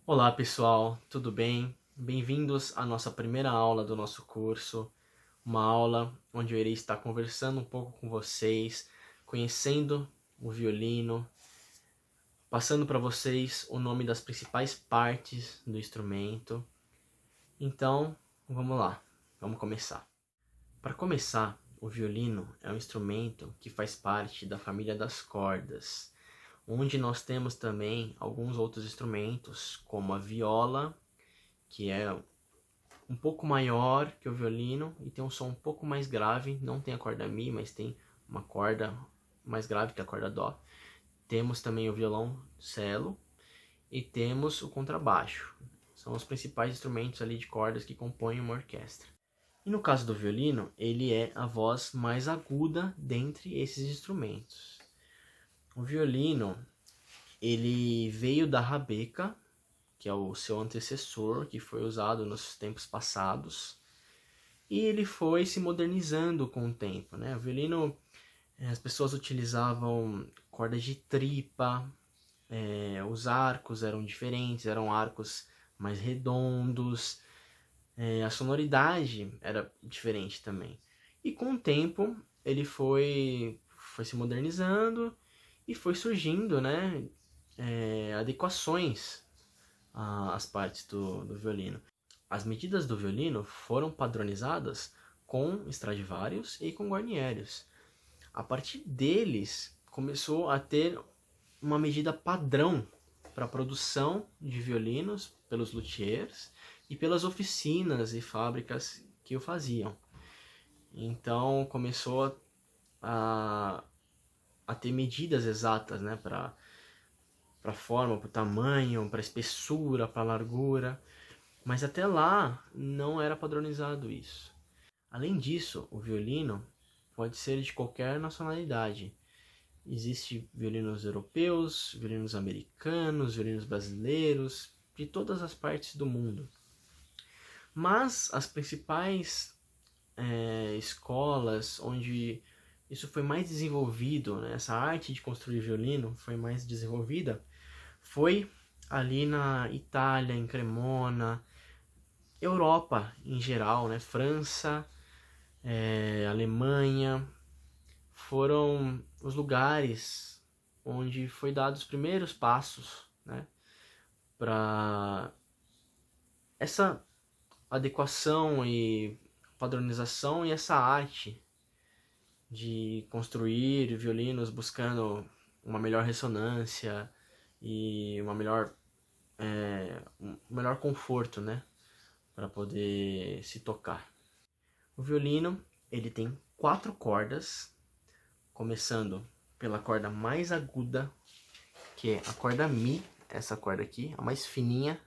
Olá pessoal, tudo bem? Bem-vindos à nossa primeira aula do nosso curso, uma aula onde eu irei estar conversando um pouco com vocês, conhecendo o violino, passando para vocês o nome das principais partes do instrumento. Então, vamos lá, vamos começar. Para começar, o violino é um instrumento que faz parte da família das cordas, onde nós temos também alguns outros instrumentos, como a viola, que é um pouco maior que o violino e tem um som um pouco mais grave, não tem a corda Mi, mas tem uma corda mais grave que a corda Dó. Temos também o violoncelo e temos o contrabaixo. São os principais instrumentos ali de cordas que compõem uma orquestra. E no caso do violino, ele é a voz mais aguda dentre esses instrumentos. O violino, ele veio da rabeca, que é o seu antecessor, que foi usado nos tempos passados, e ele foi se modernizando com o tempo, né? O violino, as pessoas utilizavam cordas de tripa, os arcos eram diferentes, eram arcos mais redondos, a sonoridade era diferente também. E com o tempo ele foi se modernizando e foi surgindo, né, adequações às partes do violino. As medidas do violino foram padronizadas com Stradivarius e com Guarnerius. A partir deles, começou a ter uma medida padrão para a produção de violinos pelos luthiers e pelas oficinas e fábricas que o faziam. Então começou a ter medidas exatas, né, para a forma, para o tamanho, para a espessura, para a largura. Mas até lá não era padronizado isso. Além disso, o violino pode ser de qualquer nacionalidade. Existem violinos europeus, violinos americanos, violinos brasileiros, de todas as partes do mundo. Mas as principais escolas onde isso foi mais desenvolvido, né, essa arte de construir violino foi mais desenvolvida, foi ali na Itália, em Cremona, Europa em geral, né? França, Alemanha, foram os lugares onde foi dado os primeiros passos, né, para essa adequação e padronização e essa arte de construir violinos buscando uma melhor ressonância e um melhor conforto, né, para poder se tocar. O violino, ele tem 4 cordas, começando pela corda mais aguda, que é a corda Mi, essa corda aqui, a mais fininha,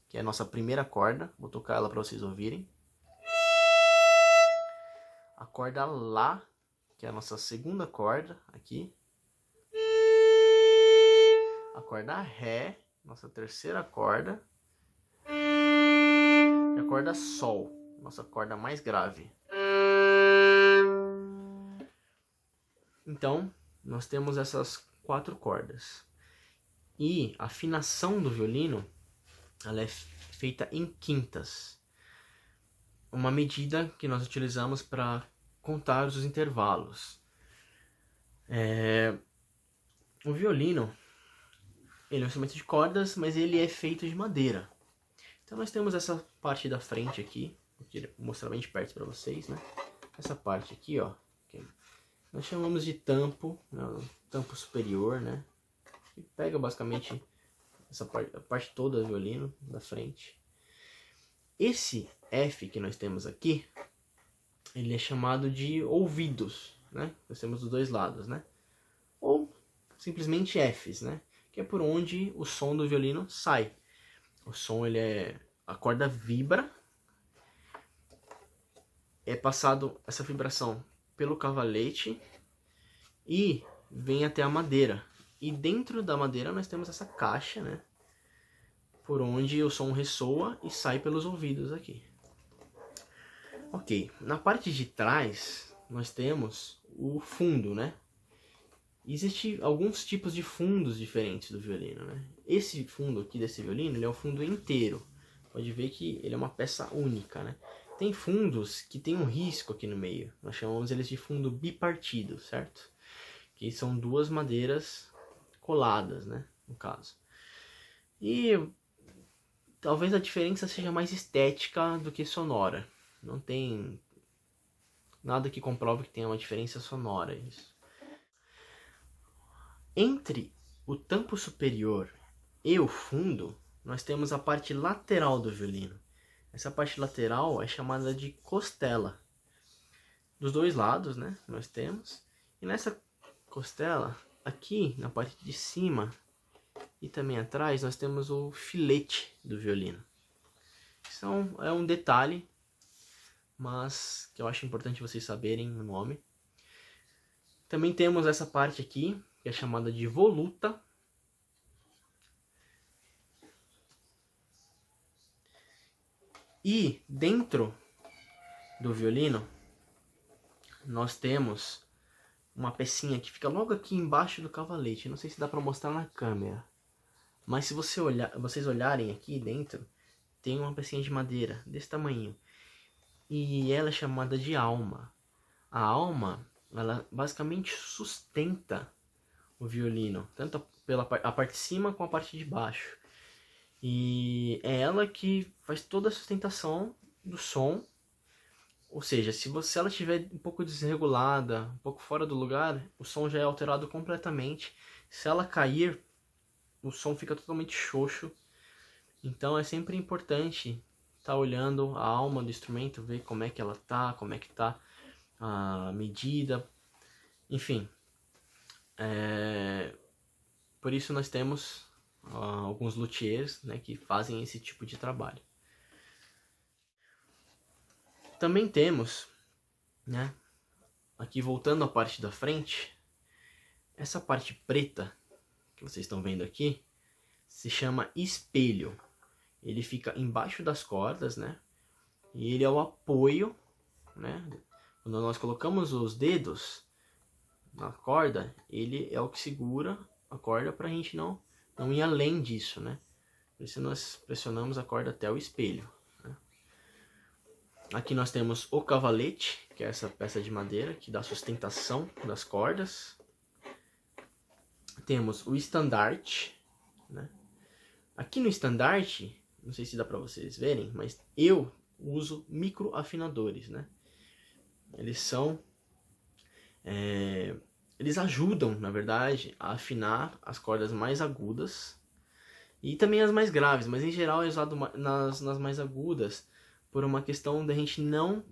que é a nossa primeira corda. Vou tocar ela para vocês ouvirem. A corda Lá, que é a nossa segunda corda aqui. A corda Ré, nossa terceira corda. E a corda Sol, nossa corda mais grave. Então, nós temos essas 4 cordas. E a afinação do violino, ela é feita em quintas. Uma medida que nós utilizamos para contar os intervalos. O violino, ele é um instrumento de cordas, mas ele é feito de madeira. Então nós temos essa parte da frente aqui, vou mostrar bem de perto para vocês, né? Essa parte aqui, ó, que nós chamamos de tampo, né? Tampo superior, né? Que pega basicamente essa parte, a parte toda do violino da frente. Esse F que nós temos aqui, ele é chamado de ouvidos, né? Nós temos dos dois lados, né? Ou simplesmente Fs, né? Que é por onde o som do violino sai. O som, a corda vibra, é passado essa vibração pelo cavalete e vem até a madeira. E dentro da madeira nós temos essa caixa, né? Por onde o som ressoa e sai pelos ouvidos aqui. Ok, na parte de trás nós temos o fundo, né? Existem alguns tipos de fundos diferentes do violino, né? Esse fundo aqui desse violino, ele é um fundo inteiro. Pode ver que ele é uma peça única, né? Tem fundos que tem um risco aqui no meio. Nós chamamos eles de fundo bipartido, certo? Que são duas madeiras coladas, né? No caso. E talvez a diferença seja mais estética do que sonora. Não tem nada que comprove que tenha uma diferença sonora isso. Entre o tampo superior e o fundo, nós temos a parte lateral do violino. Essa parte lateral é chamada de costela. Dos dois lados, né, nós temos. E nessa costela, aqui na parte de cima e também atrás, nós temos o filete do violino. Isso é um detalhe, mas que eu acho importante vocês saberem o nome. Também temos essa parte aqui, que é chamada de voluta. E dentro do violino, nós temos uma pecinha que fica logo aqui embaixo do cavalete. Não sei se dá para mostrar na câmera, mas se vocês olharem aqui dentro, tem uma pecinha de madeira desse tamanho. E ela é chamada de alma. A alma, ela basicamente sustenta o violino, tanto a parte de cima como a parte de baixo. E é ela que faz toda a sustentação do som. Ou seja, se ela estiver um pouco desregulada, um pouco fora do lugar, o som já é alterado completamente. Se ela cair, o som fica totalmente xoxo. Então é sempre importante estar olhando a alma do instrumento, ver como é que ela tá, como é que tá a medida. Enfim, por isso nós temos alguns luthiers, né, que fazem esse tipo de trabalho. Também temos, né, aqui voltando à parte da frente, essa parte preta que vocês estão vendo aqui se chama espelho. Ele fica embaixo das cordas, né, e ele é o apoio, né, quando nós colocamos os dedos na corda, ele é o que segura a corda para a gente não ir além disso, né? Por isso nós pressionamos a corda até o espelho, né? Aqui nós temos o cavalete, que é essa peça de madeira que dá sustentação das cordas. Temos o estandarte, né? Aqui no estandarte, não sei se dá para vocês verem, mas eu uso microafinadores, né? Eles são... eles ajudam, na verdade, a afinar as cordas mais agudas e também as mais graves, mas em geral é usado nas mais agudas por uma questão da gente não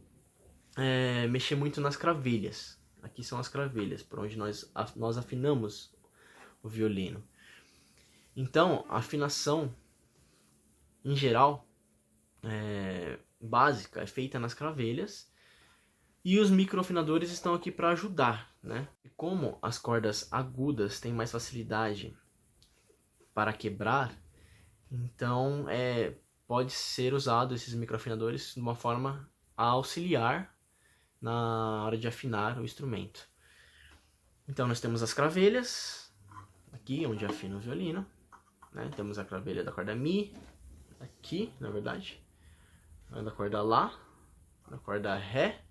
mexer muito nas cravelhas. Aqui são as cravelhas, por onde nós afinamos o violino. Então, a afinação, em geral, básica, é feita nas cravelhas. E os microafinadores estão aqui para ajudar, né? E como as cordas agudas têm mais facilidade para quebrar, então pode ser usado esses microafinadores de uma forma a auxiliar na hora de afinar o instrumento. Então nós temos as cravelhas, aqui onde afina o violino, né? Temos a cravelha da corda Mi, aqui na verdade, da corda Lá, da corda Ré,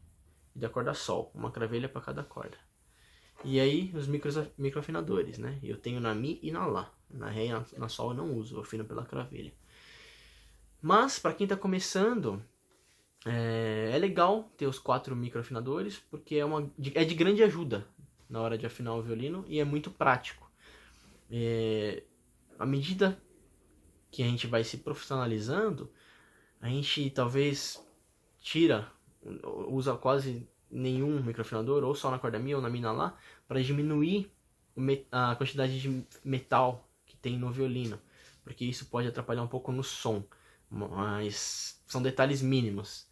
e da corda Sol, uma cravelha para cada corda. E aí os microafinadores, né? Eu tenho na Mi e na Lá. Na Ré e na Sol eu não uso, eu afino pela cravelha. Mas para quem está começando, é legal ter os 4 microafinadores, porque é de grande ajuda na hora de afinar o violino e é muito prático. À medida que a gente vai se profissionalizando, a gente talvez usa quase nenhum microafinador, ou só na corda Mi ou na Mi na Lá, para diminuir a quantidade de metal que tem no violino, porque isso pode atrapalhar um pouco no som, mas são detalhes mínimos.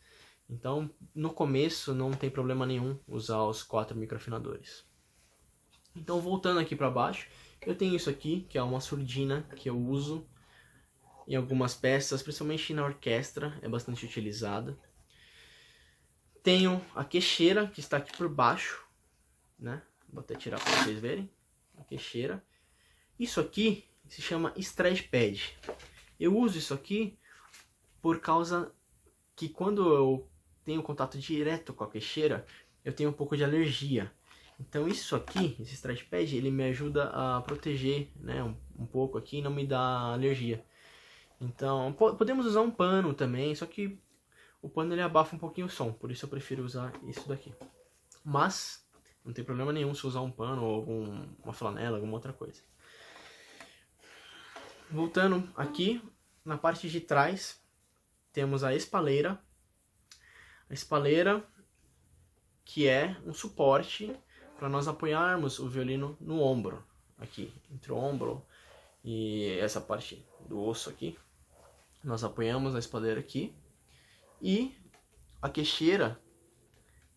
Então, no começo não tem problema nenhum usar os 4 microafinadores. Então, voltando aqui para baixo, eu tenho isso aqui, que é uma surdina que eu uso em algumas peças, principalmente na orquestra, é bastante utilizada. Tenho a queixeira, que está aqui por baixo, né? Vou até tirar para vocês verem. a queixeira. Isso aqui se chama stretch pad. Eu uso isso aqui por causa que quando eu tenho contato direto com a queixeira, eu tenho um pouco de alergia. Então isso aqui, esse stretch pad, ele me ajuda a proteger, né, um pouco aqui e não me dá alergia. Então podemos usar um pano também, só que o pano ele abafa um pouquinho o som, por isso eu prefiro usar isso daqui. Mas não tem problema nenhum se usar um pano ou uma flanela, alguma outra coisa. Voltando aqui, na parte de trás, temos a espaleira. A espaleira que é um suporte para nós apoiarmos o violino no ombro. Aqui, entre o ombro e essa parte do osso aqui. Nós apoiamos a espaleira aqui. E a queixeira,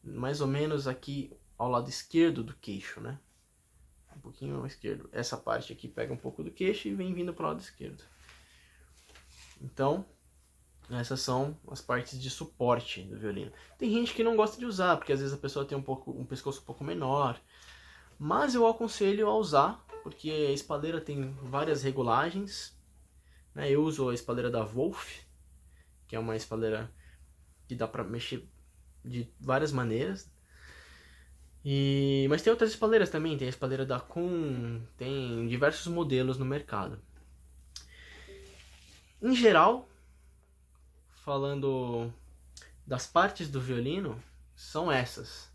mais ou menos aqui ao lado esquerdo do queixo, né? Um pouquinho ao esquerdo. Essa parte aqui pega um pouco do queixo e vem vindo para o lado esquerdo. Então, essas são as partes de suporte do violino. Tem gente que não gosta de usar, porque às vezes a pessoa tem um pescoço um pouco menor. Mas eu aconselho a usar, porque a espaleira tem várias regulagens. Né? Eu uso a espaleira da Wolf, que é uma espaleira que dá para mexer de várias maneiras. Mas tem outras espaleiras também, tem a espaleira da Kuhn, tem diversos modelos no mercado. Em geral, falando das partes do violino, são essas.